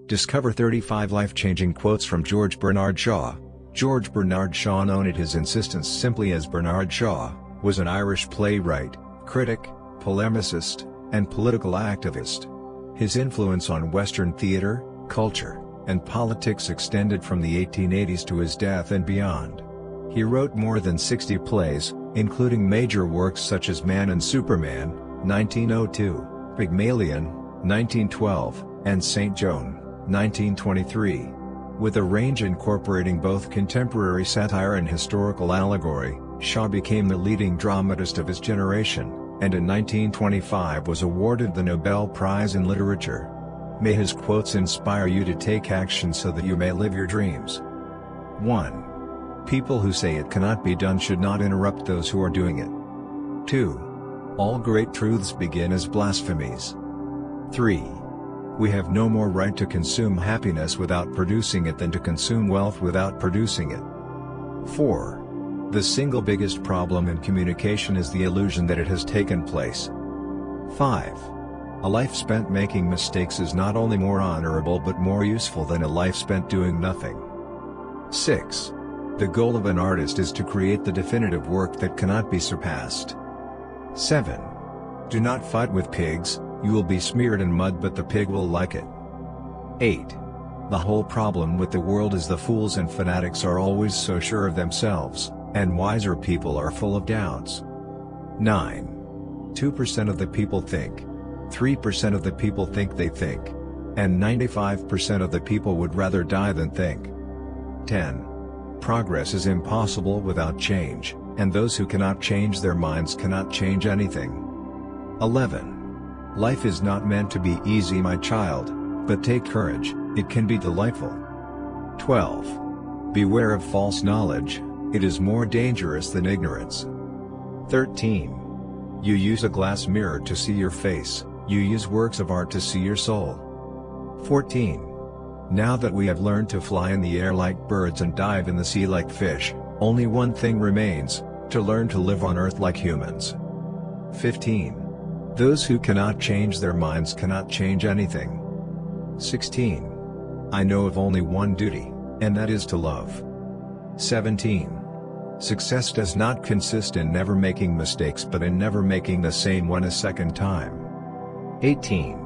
Discover 35 life-changing quotes from George Bernard Shaw. George Bernard Shaw, known at his insistence simply as Bernard Shaw, was an Irish playwright, critic, polemicist, and political activist. His influence on Western theatre, culture, and politics extended from the 1880s to his death and beyond. He wrote more than 60 plays, including major works such as Man and Superman, 1902, Pygmalion, 1912, and Saint Joan, 1923. With a range incorporating both contemporary satire and historical allegory, Shaw became the leading dramatist of his generation, and in 1925 was awarded the Nobel Prize in Literature. May his quotes inspire you to take action so that you may live your dreams. 1. People who say it cannot be done should not interrupt those who are doing it. 2. All great truths begin as blasphemies. 3. We have no more right to consume happiness without producing it than to consume wealth without producing it. 4. The single biggest problem in communication is the illusion that it has taken place. 5. A life spent making mistakes is not only more honorable but more useful than a life spent doing nothing. 6. The goal of an artist is to create the definitive work that cannot be surpassed. 7. Do not fight with pigs, you will be smeared in mud but the pig will like it. 8. The whole problem with the world is the fools and fanatics are always so sure of themselves, and wiser people are full of doubts. 9. 2% of the people think. 3% of the people think they think. And 95% of the people would rather die than think. 10. Progress is impossible without change, and those who cannot change their minds cannot change anything. 11. Life is not meant to be easy, my child, but take courage, it can be delightful. 12. Beware of false knowledge, it is more dangerous than ignorance. 13. You use a glass mirror to see your face, you use works of art to see your soul. 14. Now that we have learned to fly in the air like birds and dive in the sea like fish, only one thing remains, to learn to live on earth like humans. 15. Those who cannot change their minds cannot change anything. 16. I know of only one duty, and that is to love. 17. Success does not consist in never making mistakes but in never making the same one a second time. 18.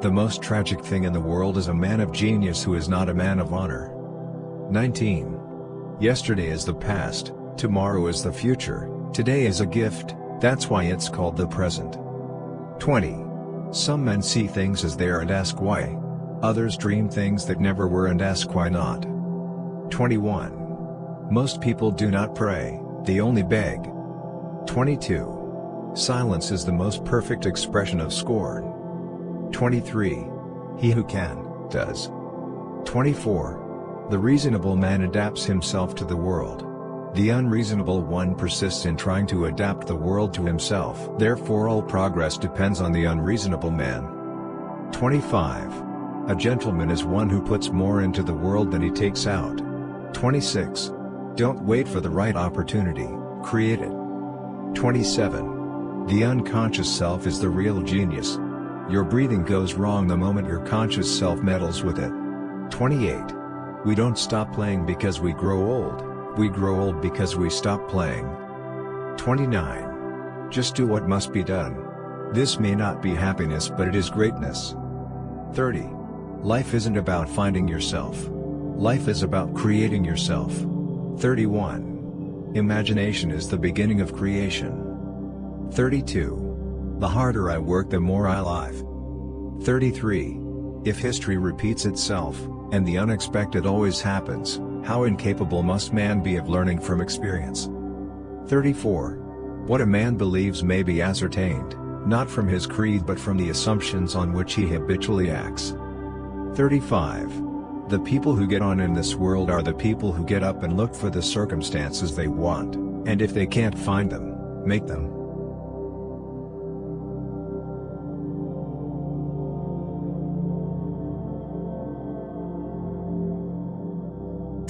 The most tragic thing in the world is a man of genius who is not a man of honor. 19. Yesterday is the past, tomorrow is the future, today is a gift, that's why it's called the present. 20. Some men see things as they are and ask why. Others dream things that never were and ask why not. 21. Most people do not pray, they only beg. 22. Silence is the most perfect expression of scorn. 23. He who can, does. 24. The reasonable man adapts himself to the world. The unreasonable one persists in trying to adapt the world to himself. Therefore all progress depends on the unreasonable man. 25. A gentleman is one who puts more into the world than he takes out. 26. Don't wait for the right opportunity, create it. 27. The unconscious self is the real genius. Your breathing goes wrong the moment your conscious self meddles with it. 28. We don't stop playing because we grow old, we grow old because we stop playing. 29. Just do what must be done. This may not be happiness but it is greatness. 30. Life isn't about finding yourself. Life is about creating yourself. 31. Imagination is the beginning of creation. 32. The harder I work the more I live. 33. If history repeats itself, and the unexpected always happens, how incapable must man be of learning from experience? 34. What a man believes may be ascertained, not from his creed but from the assumptions on which he habitually acts. 35. The people who get on in this world are the people who get up and look for the circumstances they want, and if they can't find them, make them.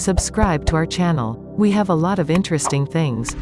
Subscribe to our channel, we have a lot of interesting things.